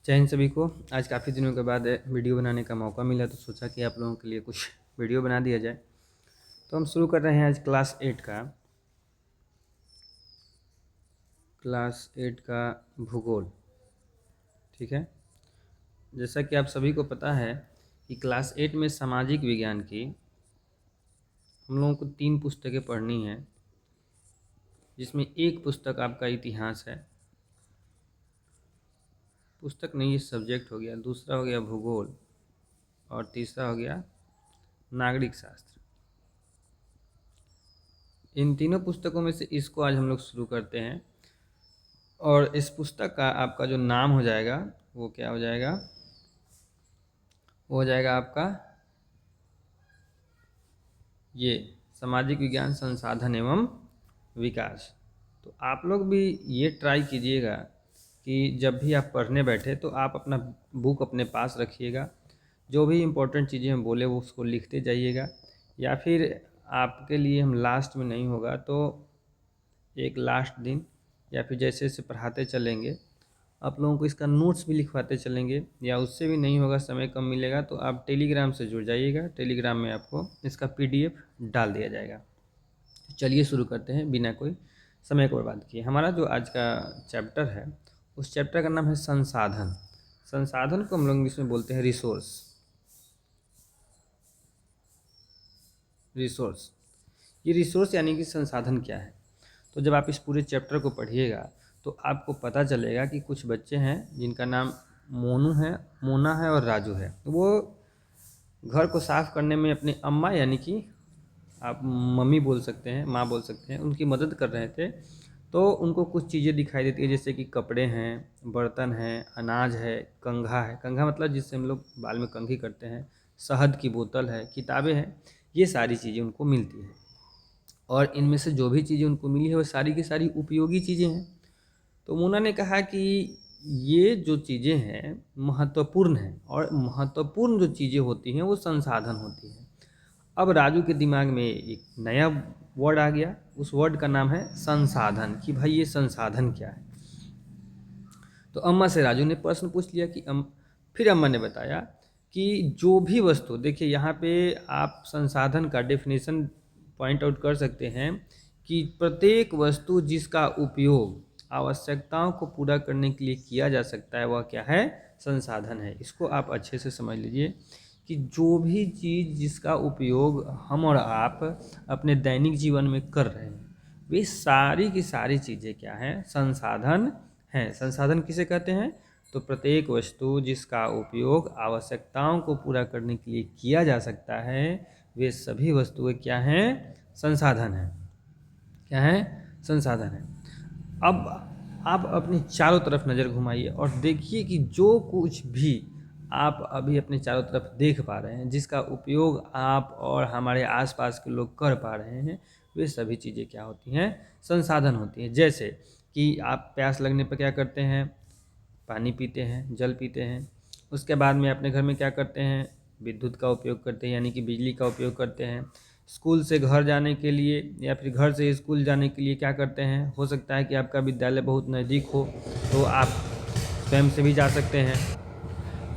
जय हिंद सभी को। आज काफ़ी दिनों के बाद वीडियो बनाने का मौका मिला तो सोचा कि आप लोगों के लिए कुछ वीडियो बना दिया जाए। तो हम शुरू कर रहे हैं आज क्लास 8 का भूगोल। ठीक है, जैसा कि आप सभी को पता है कि क्लास 8 में सामाजिक विज्ञान की हम लोगों को 3 पुस्तकें पढ़नी हैं, जिसमें एक पुस्तक आपका इतिहास है, पुस्तक नहीं ये सब्जेक्ट हो गया, दूसरा हो गया भूगोल और तीसरा हो गया नागरिक शास्त्र। इन तीनों पुस्तकों में से इसको आज हम लोग शुरू करते हैं और इस पुस्तक का आपका जो नाम हो जाएगा वो क्या हो जाएगा, वो हो जाएगा आपका ये सामाजिक विज्ञान संसाधन एवं विकास। तो आप लोग भी ये ट्राई कीजिएगा कि जब भी आप पढ़ने बैठे तो आप अपना बुक अपने पास रखिएगा, जो भी इम्पोर्टेंट चीज़ें हम बोले वो उसको लिखते जाइएगा, या फिर आपके लिए हम लास्ट में नहीं होगा तो एक लास्ट दिन या फिर जैसे जैसे पढ़ाते चलेंगे आप लोगों को इसका नोट्स भी लिखवाते चलेंगे, या उससे भी नहीं होगा, समय कम मिलेगा तो आप टेलीग्राम से जुड़ जाइएगा। टेलीग्राम में आपको इसका PDF डाल दिया जाएगा। चलिए शुरू करते हैं बिना कोई समय को बर्बाद किए। हमारा जो आज का चैप्टर है उस चैप्टर का नाम है संसाधन। संसाधन को हम लोग इंग्लिश में बोलते हैं रिसोर्स। ये रिसोर्स यानी कि संसाधन क्या है। तो जब आप इस पूरे चैप्टर को पढ़िएगा तो आपको पता चलेगा कि कुछ बच्चे हैं जिनका नाम मोना है और राजू है। वो घर को साफ़ करने में अपनी अम्मा यानी कि आप मम्मी बोल सकते हैं, माँ बोल सकते हैं, उनकी मदद कर रहे थे। तो उनको कुछ चीज़ें दिखाई देती है, जैसे कि कपड़े हैं, बर्तन हैं, अनाज है, कंघा है, कंघा मतलब जिससे हम लोग बाल में कंघी करते हैं, शहद की बोतल है, किताबें हैं, ये सारी चीज़ें उनको मिलती है। और इनमें से जो भी चीज़ें उनको मिली है वो सारी की सारी उपयोगी चीज़ें हैं। तो मोना ने कहा कि ये जो चीज़ें हैं महत्वपूर्ण हैं, और महत्वपूर्ण जो चीज़ें होती हैं वो संसाधन होती हैं। अब राजू के दिमाग में एक नया वर्ड आ गया, उस वर्ड का नाम है संसाधन, कि भाई ये संसाधन क्या है। तो अम्मा से राजू ने प्रश्न पूछ लिया कि फिर अम्मा ने बताया कि जो भी वस्तु, देखिए यहाँ पे आप संसाधन का डेफिनेशन पॉइंट आउट कर सकते हैं कि प्रत्येक वस्तु जिसका उपयोग आवश्यकताओं को पूरा करने के लिए किया जा सकता है वह क्या है, संसाधन है। इसको आप अच्छे से समझ लीजिए कि जो भी चीज़ जिसका उपयोग हम और आप अपने दैनिक जीवन में कर रहे हैं वे सारी की सारी चीज़ें क्या हैं, संसाधन हैं। संसाधन किसे कहते हैं, तो प्रत्येक वस्तु जिसका उपयोग आवश्यकताओं को पूरा करने के लिए किया जा सकता है वे सभी वस्तुएं क्या हैं, संसाधन हैं। क्या हैं, संसाधन हैं। अब आप अपनी चारों तरफ नज़र घुमाइए और देखिए कि जो कुछ भी आप अभी अपने चारों तरफ देख पा रहे हैं, जिसका उपयोग आप और हमारे आसपास के लोग कर पा रहे हैं, वे सभी चीज़ें क्या होती हैं, संसाधन होती हैं। जैसे कि आप प्यास लगने पर क्या करते हैं, पानी पीते हैं, जल पीते हैं। उसके बाद में अपने घर में क्या करते हैं, विद्युत का उपयोग करते हैं यानी कि बिजली का उपयोग करते हैं। स्कूल से घर जाने के लिए या फिर घर से स्कूल जाने के लिए क्या करते हैं, हो सकता है कि आपका विद्यालय बहुत नज़दीक हो तो आप स्वयं से भी जा सकते हैं,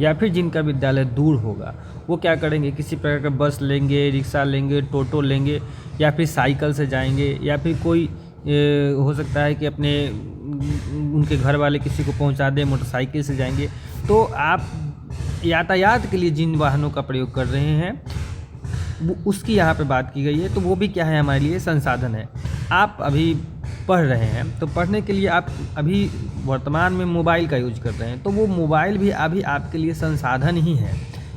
या फिर जिनका विद्यालय दूर होगा वो क्या करेंगे, किसी प्रकार का बस लेंगे, रिक्शा लेंगे, टोटो लेंगे, या फिर साइकिल से जाएंगे, या फिर कोई हो सकता है कि अपने उनके घर वाले किसी को पहुंचा दें, मोटरसाइकिल से जाएंगे। तो आप यातायात के लिए जिन वाहनों का प्रयोग कर रहे हैं वो उसकी यहाँ पे बात की गई है, तो वो भी क्या है, हमारे लिए संसाधन है। आप अभी पढ़ रहे हैं तो पढ़ने के लिए आप अभी वर्तमान में मोबाइल का यूज कर रहे हैं, तो वो मोबाइल भी अभी आपके लिए संसाधन ही है।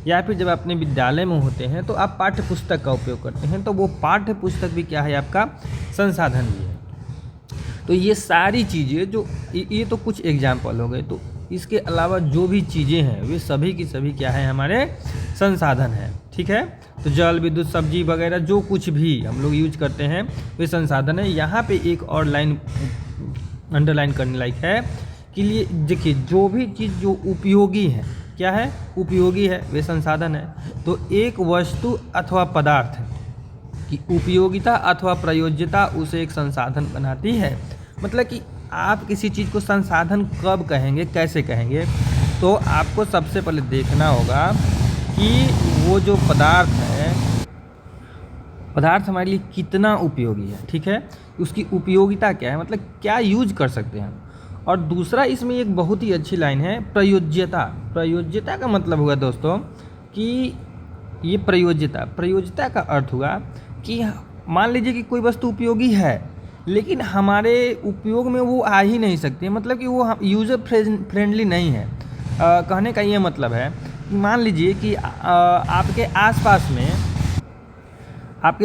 या फिर जब अपने विद्यालय में होते हैं तो आप पाठ्य पुस्तक का उपयोग करते हैं, तो वो पाठ्य पुस्तक भी क्या है, आपका संसाधन भी है। तो ये सारी चीज़ें जो ये तो कुछ एग्जाम्पल हो गए, तो इसके अलावा जो भी चीज़ें हैं वे सभी की सभी क्या है, हमारे संसाधन हैं। ठीक है, तो जल, विद्युत, सब्जी वगैरह जो कुछ भी हम लोग यूज करते हैं वे संसाधन है। यहाँ पे एक और लाइन अंडरलाइन करने लायक है कि लिए देखिए जो भी चीज़ जो उपयोगी है, क्या है, उपयोगी है, वे संसाधन है। तो एक वस्तु अथवा पदार्थ की उपयोगिता अथवा प्रयोज्यता उसे एक संसाधन बनाती है। मतलब कि आप किसी चीज़ को संसाधन कब कहेंगे, कैसे कहेंगे, तो आपको सबसे पहले देखना होगा कि वो जो पदार्थ हमारे लिए कितना उपयोगी है, ठीक है, उसकी उपयोगिता क्या है, मतलब क्या यूज कर सकते हैं हम। और दूसरा इसमें एक बहुत ही अच्छी लाइन है, प्रयोज्यता का मतलब हुआ दोस्तों कि ये प्रयोज्यता का अर्थ हुआ कि मान लीजिए कि कोई वस्तु उपयोगी है लेकिन हमारे उपयोग में वो आ ही नहीं सकती, मतलब कि वो यूज़र फ्रेंडली नहीं है। कहने का ये मतलब है कि मान लीजिए कि आपके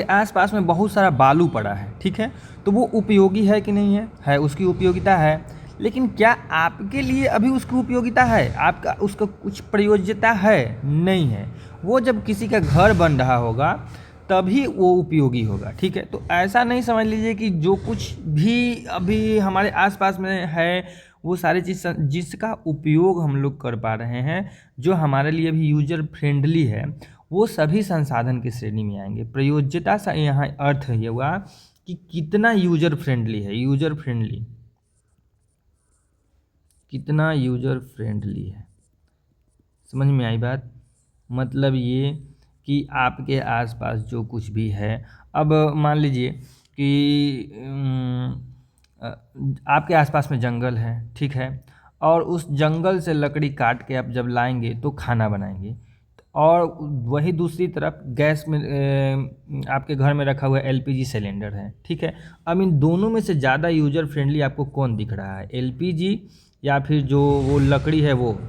आसपास में बहुत सारा बालू पड़ा है, ठीक है, तो वो उपयोगी है कि नहीं है, उसकी उपयोगिता है, लेकिन क्या आपके लिए अभी उसकी उपयोगिता है, आपका उसका कुछ प्रयोज्यता है, नहीं है। वो जब किसी का घर बन रहा होगा तभी वो उपयोगी होगा, ठीक है। तो ऐसा नहीं समझ लीजिए कि जो कुछ भी अभी हमारे आसपास में है वो सारी चीज़ जिसका उपयोग हम लोग कर पा रहे हैं, जो हमारे लिए भी यूजर फ्रेंडली है, वो सभी संसाधन की श्रेणी में आएंगे। प्रयोज्यता से यहाँ अर्थ ये हुआ कि कितना यूजर फ्रेंडली है, कितना यूजर फ्रेंडली है। समझ में आई बात? मतलब ये कि आपके आसपास जो कुछ भी है, अब मान लीजिए कि आपके आसपास में जंगल है, ठीक है, और उस जंगल से लकड़ी काट के आप जब लाएंगे तो खाना बनाएंगे, और वही दूसरी तरफ गैस में आपके घर में रखा हुआ एलपीजी सिलेंडर है, ठीक है। अब इन दोनों में से ज़्यादा यूजर फ्रेंडली आपको कौन दिख रहा है, एलपीजी या फिर जो वो लकड़ी है, वो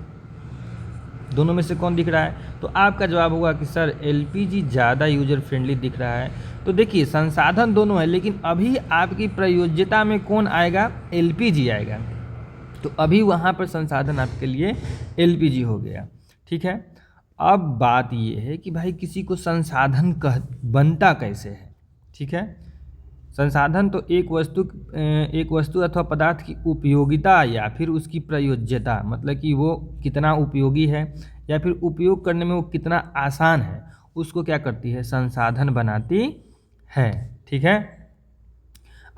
दोनों में से कौन दिख रहा है? तो आपका जवाब होगा कि सर एलपीजी ज़्यादा यूजर फ्रेंडली दिख रहा है। तो देखिए संसाधन दोनों है, लेकिन अभी आपकी प्रयोज्यता में कौन आएगा, एलपीजी आएगा। तो अभी वहाँ पर संसाधन आपके लिए एलपीजी हो गया, ठीक है। अब बात ये है कि भाई किसी को संसाधन बनता कैसे है, ठीक है। संसाधन तो एक वस्तु अथवा पदार्थ की उपयोगिता या फिर उसकी प्रयोज्यता, मतलब कि वो कितना उपयोगी है या फिर उपयोग करने में वो कितना आसान है, उसको क्या करती है, संसाधन बनाती है, ठीक है।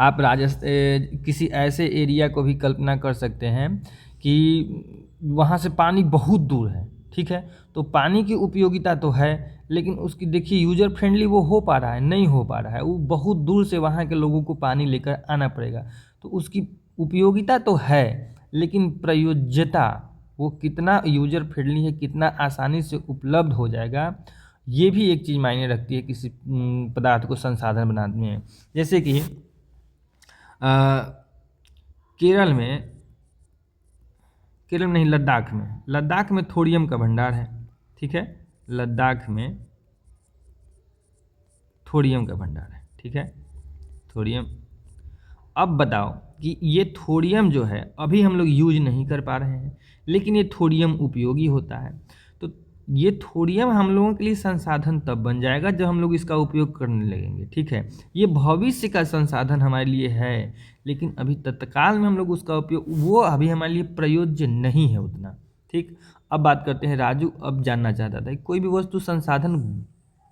आप राजस्थान किसी ऐसे एरिया को भी कल्पना कर सकते हैं कि वहाँ से पानी बहुत दूर है, ठीक है, तो पानी की उपयोगिता तो है, लेकिन उसकी देखिए यूजर फ्रेंडली वो हो पा रहा है, नहीं हो पा रहा है, वो बहुत दूर से वहाँ के लोगों को पानी लेकर आना पड़ेगा। तो उसकी उपयोगिता तो है, लेकिन प्रयोज्यता वो कितना यूजर फ्रेंडली है, कितना आसानी से उपलब्ध हो जाएगा, ये भी एक चीज़ मायने रखती है किसी पदार्थ को संसाधन बनाने में। जैसे कि केरल में नहीं, लद्दाख में थोरियम का भंडार है, ठीक है, लद्दाख में थोरियम का भंडार है, ठीक है, थोरियम। अब बताओ कि ये थोरियम जो है अभी हम लोग यूज नहीं कर पा रहे हैं, लेकिन ये थोरियम उपयोगी होता है। तो ये थोरियम हम लोगों के लिए संसाधन तब बन जाएगा जब हम लोग इसका उपयोग करने लगेंगे, ठीक है। ये भविष्य का संसाधन हमारे लिए है, लेकिन अभी तत्काल में हम लोग उसका उपयोग, वो अभी हमारे लिए प्रयोज्य नहीं है उतना, ठीक। अब बात करते हैं, राजू अब जानना चाहता था कि कोई भी वस्तु संसाधन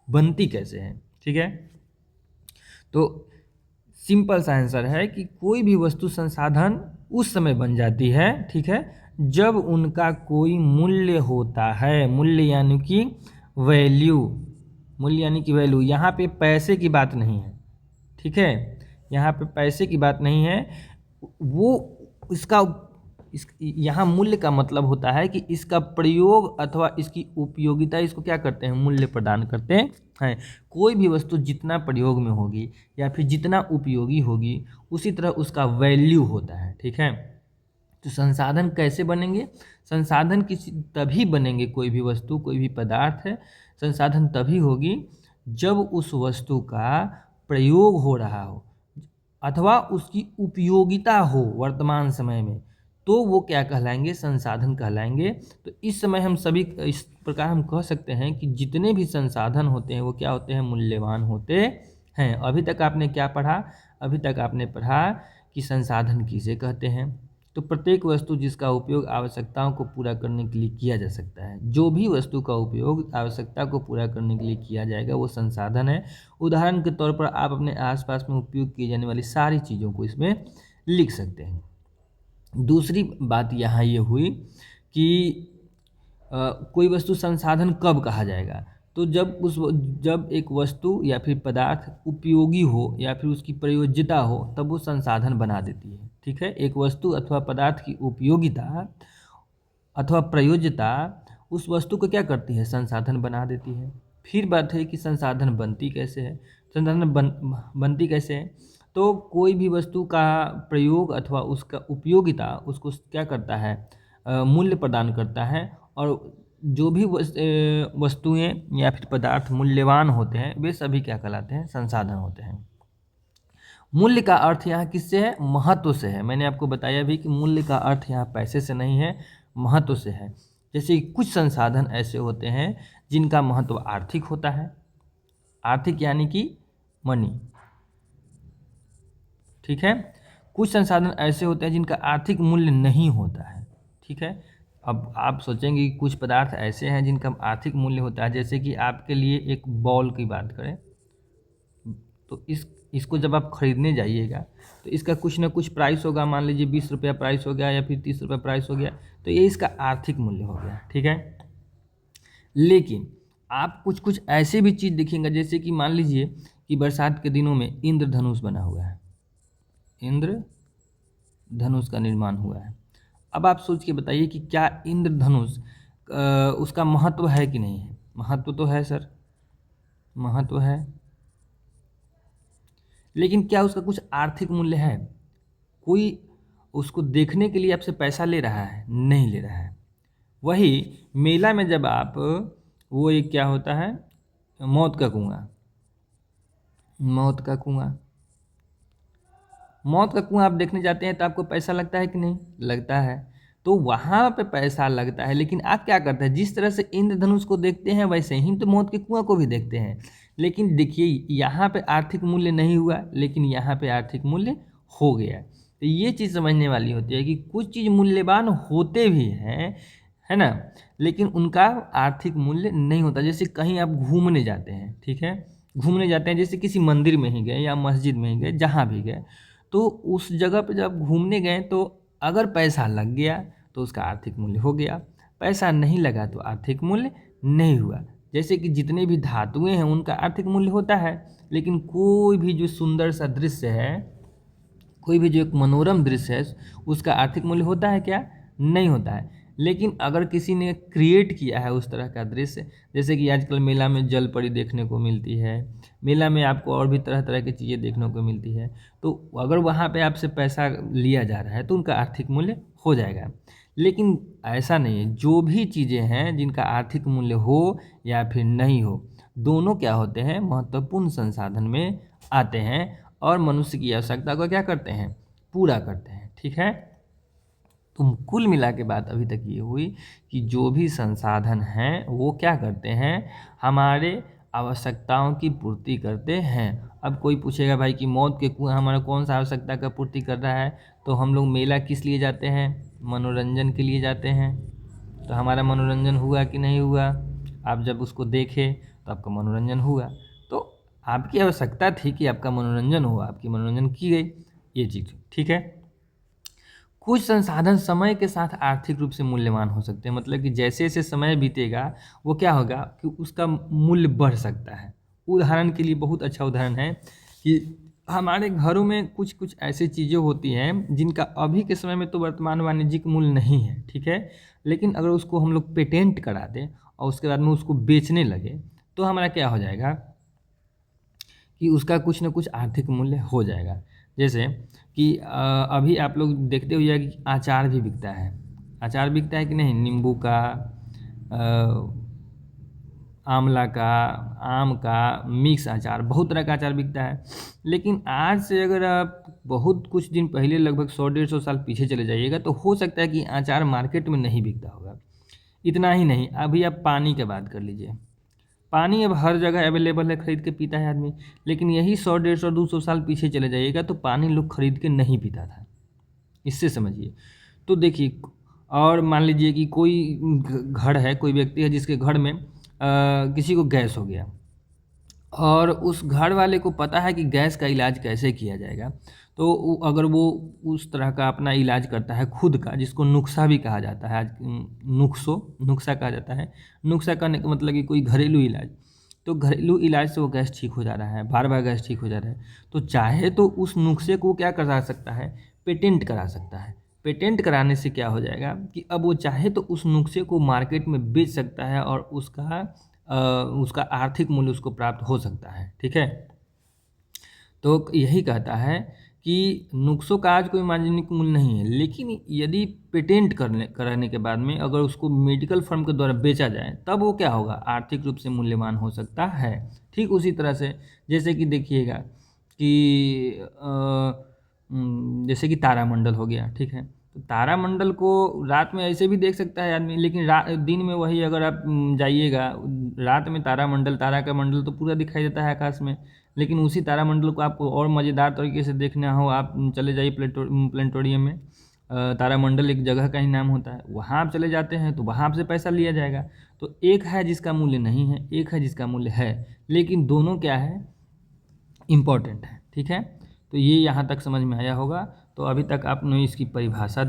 बनती कैसे है, ठीक है। तो सिंपल सा आंसर है कि कोई भी वस्तु संसाधन उस समय बन जाती है, ठीक है, जब उनका कोई मूल्य होता है। मूल्य यानी कि वैल्यू, यहाँ पे पैसे की बात नहीं है, ठीक है, यहाँ पे पैसे की बात नहीं है। वो यहाँ मूल्य का मतलब होता है कि इसका प्रयोग अथवा इसकी उपयोगिता, इसको क्या करते हैं, मूल्य प्रदान करते हैं। कोई भी वस्तु जितना प्रयोग में होगी या फिर जितना उपयोगी होगी, उसी तरह उसका वैल्यू होता है, ठीक है। तो संसाधन कैसे बनेंगे, संसाधन तभी बनेंगे, कोई भी वस्तु, कोई भी पदार्थ है, संसाधन तभी होगी जब उस वस्तु का प्रयोग हो रहा हो अथवा उसकी उपयोगिता हो वर्तमान समय में, तो वो क्या कहलाएंगे, संसाधन कहलाएंगे। तो इस समय हम सभी इस प्रकार हम कह सकते हैं कि जितने भी संसाधन होते हैं वो क्या होते हैं, मूल्यवान होते हैं। अभी तक आपने क्या पढ़ा, अभी तक आपने पढ़ा कि संसाधन किसे कहते हैं। तो प्रत्येक वस्तु जिसका उपयोग आवश्यकताओं को पूरा करने के लिए किया जा सकता है, जो भी वस्तु का उपयोग आवश्यकता को पूरा करने के लिए किया जाएगा वो संसाधन है। उदाहरण के तौर पर आप अपने आसपास में उपयोग की जाने वाली सारी चीज़ों को इसमें लिख सकते हैं। दूसरी बात यहाँ ये हुई कि कोई वस्तु संसाधन कब कहा जाएगा? तो जब एक वस्तु या फिर पदार्थ उपयोगी हो या फिर उसकी प्रयोज्यता हो तब वो संसाधन बना देती है। ठीक है, एक वस्तु अथवा पदार्थ की उपयोगिता अथवा प्रयोज्यता उस वस्तु को क्या करती है? संसाधन बना देती है। फिर बात है कि संसाधन बनती कैसे है? बनती कैसे है? तो कोई भी वस्तु का प्रयोग अथवा उसका उपयोगिता उसको क्या करता है? मूल्य प्रदान करता है। और जो भी वस्तुएं या फिर पदार्थ मूल्यवान होते हैं वे सभी क्या कहलाते हैं? संसाधन होते हैं। मूल्य का अर्थ यहाँ किससे है? महत्व से है। मैंने आपको बताया भी कि मूल्य का अर्थ यहाँ पैसे से नहीं है, महत्व से है। जैसे कुछ संसाधन ऐसे होते हैं जिनका महत्व आर्थिक होता है, आर्थिक यानी कि मनी। ठीक है, कुछ संसाधन ऐसे होते हैं जिनका आर्थिक मूल्य नहीं होता है। ठीक है, अब आप सोचेंगे कि कुछ पदार्थ ऐसे हैं जिनका आर्थिक मूल्य होता है, जैसे कि आपके लिए एक बॉल की बात करें तो इसको जब आप खरीदने जाइएगा तो इसका कुछ ना कुछ प्राइस होगा। मान लीजिए 20 रुपया प्राइस हो गया या फिर 30 रुपया प्राइस हो गया, तो ये इसका आर्थिक मूल्य हो गया। ठीक है, लेकिन आप कुछ कुछ ऐसे भी चीज़ देखेंगे, जैसे कि मान लीजिए कि बरसात के दिनों में इंद्रधनुष बना हुआ है, इंद्रधनुष का निर्माण हुआ है। अब आप सोच के बताइए कि क्या इंद्रधनुष उसका महत्व है कि नहीं है? महत्व तो है सर, महत्व है, लेकिन क्या उसका कुछ आर्थिक मूल्य है? कोई उसको देखने के लिए आपसे पैसा ले रहा है? नहीं ले रहा है। वही मेला में जब आप वो एक क्या होता है, मौत का कुआं, मौत का कुआं, मौत का कुआं आप देखने जाते हैं तो आपको पैसा लगता है कि नहीं? लगता है। तो वहाँ पे पैसा लगता है, लेकिन आप क्या करते हैं? जिस तरह से इंद्रधनुष को देखते हैं वैसे ही तो मौत के कुआं को भी देखते हैं। लेकिन देखिए यहाँ पे आर्थिक मूल्य नहीं हुआ, लेकिन यहाँ पे आर्थिक मूल्य हो गया। तो ये चीज़ समझने वाली होती है कि कुछ चीज़ मूल्यवान होते भी हैं, है ना, लेकिन उनका आर्थिक मूल्य नहीं होता। जैसे कहीं आप घूमने जाते हैं, ठीक है, घूमने जाते हैं, जैसे किसी मंदिर में ही गए या मस्जिद में ही गए, जहाँ भी गए, तो उस जगह पे जब घूमने गए तो अगर पैसा लग गया तो उसका आर्थिक मूल्य हो गया, पैसा नहीं लगा तो आर्थिक मूल्य नहीं हुआ। जैसे कि जितने भी धातुएं हैं उनका आर्थिक मूल्य होता है, लेकिन कोई भी जो सुंदर सा दृश्य है, कोई भी जो एक मनोरम दृश्य है, उसका आर्थिक मूल्य होता है क्या? नहीं होता है। लेकिन अगर किसी ने क्रिएट किया है उस तरह का दृश्य, जैसे कि आजकल मेला में जल परी देखने को मिलती है, मेला में आपको और भी तरह तरह की चीज़ें देखने को मिलती है, तो अगर वहाँ पे आपसे पैसा लिया जा रहा है तो उनका आर्थिक मूल्य हो जाएगा। लेकिन ऐसा नहीं है, जो भी चीज़ें हैं जिनका आर्थिक मूल्य हो या फिर नहीं हो, दोनों क्या होते हैं? महत्वपूर्ण संसाधन में आते हैं और मनुष्य की आवश्यकता को क्या करते हैं? पूरा करते हैं। ठीक है, तो कुल मिला के बात अभी तक ये हुई कि जो भी संसाधन हैं वो क्या करते हैं? हमारे आवश्यकताओं की पूर्ति करते हैं। अब कोई पूछेगा भाई कि मौत के कुआं हमारा कौन सा आवश्यकता का पूर्ति कर रहा है? तो हम लोग मेला किस लिए जाते हैं? मनोरंजन के लिए जाते हैं। तो हमारा मनोरंजन हुआ कि नहीं हुआ? आप जब उसको देखे तो आपका मनोरंजन हुआ। तो आपकी आवश्यकता थी कि आपका मनोरंजन हो, आपकी मनोरंजन की गई, ये चीज़। ठीक है, कुछ संसाधन समय के साथ आर्थिक रूप से मूल्यवान हो सकते हैं, मतलब कि जैसे जैसे समय बीतेगा वो क्या होगा कि उसका मूल्य बढ़ सकता है। उदाहरण के लिए बहुत अच्छा उदाहरण है कि हमारे घरों में कुछ कुछ ऐसी चीज़ें होती हैं जिनका अभी के समय में तो वर्तमान वाणिज्यिक मूल्य नहीं है, ठीक है, लेकिन अगर उसको हम लोग पेटेंट करा दें और उसके बाद में उसको बेचने लगे तो हमारा क्या हो जाएगा कि उसका कुछ ना कुछ आर्थिक मूल्य हो जाएगा। जैसे कि अभी आप लोग देखते हो कि अचार भी बिकता है। अचार बिकता है कि नहीं? नींबू का, आंवला का, आम का मिक्स अचार, बहुत तरह का अचार बिकता है। लेकिन आज से अगर आप बहुत कुछ दिन पहले लगभग 100-150 साल पीछे चले जाइएगा तो हो सकता है कि अचार मार्केट में नहीं बिकता होगा। इतना ही नहीं, अभी आप पानी की बात कर लीजिए। पानी अब हर जगह अवेलेबल है, खरीद के पीता है आदमी, लेकिन यही 100-150-200 साल पीछे चले जाइएगा तो पानी लोग खरीद के नहीं पीता था। इससे समझिए। तो देखिए, और मान लीजिए कि कोई घर है, कोई व्यक्ति है जिसके घर में किसी को गैस हो गया और उस घर वाले को पता है कि गैस का इलाज कैसे किया जाएगा, तो अगर वो उस तरह का अपना इलाज करता है खुद का, जिसको नुस्खा भी कहा जाता है, आज नुस्खा कहा जाता है। नुस्खा करने का मतलब कि कोई घरेलू इलाज, तो घरेलू इलाज से वो गैस ठीक हो जा रहा है, बार बार गैस ठीक हो जा रहा है, तो चाहे तो उस नुस्खे को क्या करा सकता है, पेटेंट करा सकता है। पेटेंट कराने से क्या हो जाएगा कि अब वो चाहे तो उस नुस्खे को मार्केट में बेच सकता है और उसका आर्थिक मूल्य उसको प्राप्त हो सकता है। ठीक है, तो यही कहता है कि नुस्खों का आज कोई माननिक मूल्य नहीं है, लेकिन यदि पेटेंट कराने के बाद में अगर उसको मेडिकल फर्म के द्वारा बेचा जाए तब वो क्या होगा, आर्थिक रूप से मूल्यवान हो सकता है। ठीक उसी तरह से जैसे कि देखिएगा कि जैसे कि तारामंडल हो गया। ठीक है, तो तारामंडल को रात में ऐसे भी देख सकता है आदमी, लेकिन दिन में वही अगर आप जाइएगा, रात में तारामंडल, तारा का मंडल तो पूरा दिखाई देता है आकाश में, लेकिन उसी तारामंडल को आपको और मज़ेदार तरीके से देखना हो, आप चले जाइए प्लेनेटोरियम में। तारामंडल एक जगह का ही नाम होता है, वहाँ आप चले जाते हैं तो वहाँ आपसे पैसा लिया जाएगा। तो एक है जिसका मूल्य नहीं है, एक है जिसका मूल्य है, लेकिन दोनों क्या है, इम्पोर्टेंट है। ठीक है, तो ये यहाँ तक समझ में आया होगा। तो अभी तक आपने इसकी परिभाषा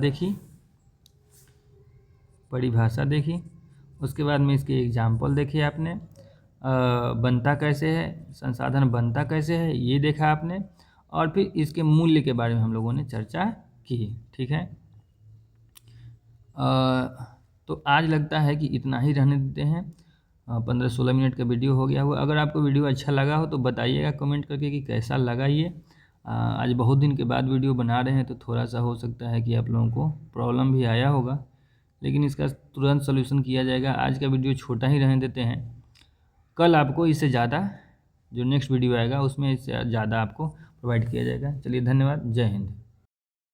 देखी, उसके बाद में इसके एग्जाम्पल देखे आपने, बनता कैसे है, संसाधन बनता कैसे है ये देखा आपने, और फिर इसके मूल्य के बारे में हम लोगों ने चर्चा की। ठीक है, तो आज लगता है कि इतना ही रहने देते हैं। 15-16 मिनट का वीडियो हो गया हुआ। अगर आपको वीडियो अच्छा लगा हो तो बताइएगा कमेंट करके कि कैसा लगा ये। आज बहुत दिन के बाद वीडियो बना रहे हैं तो थोड़ा सा हो सकता है कि आप लोगों को प्रॉब्लम भी आया होगा, लेकिन इसका तुरंत सलूशन किया जाएगा। आज का वीडियो छोटा ही रहने देते हैं, कल आपको इससे ज़्यादा जो नेक्स्ट वीडियो आएगा उसमें इससे ज़्यादा आपको प्रोवाइड किया जाएगा। चलिए, धन्यवाद, जय हिंद।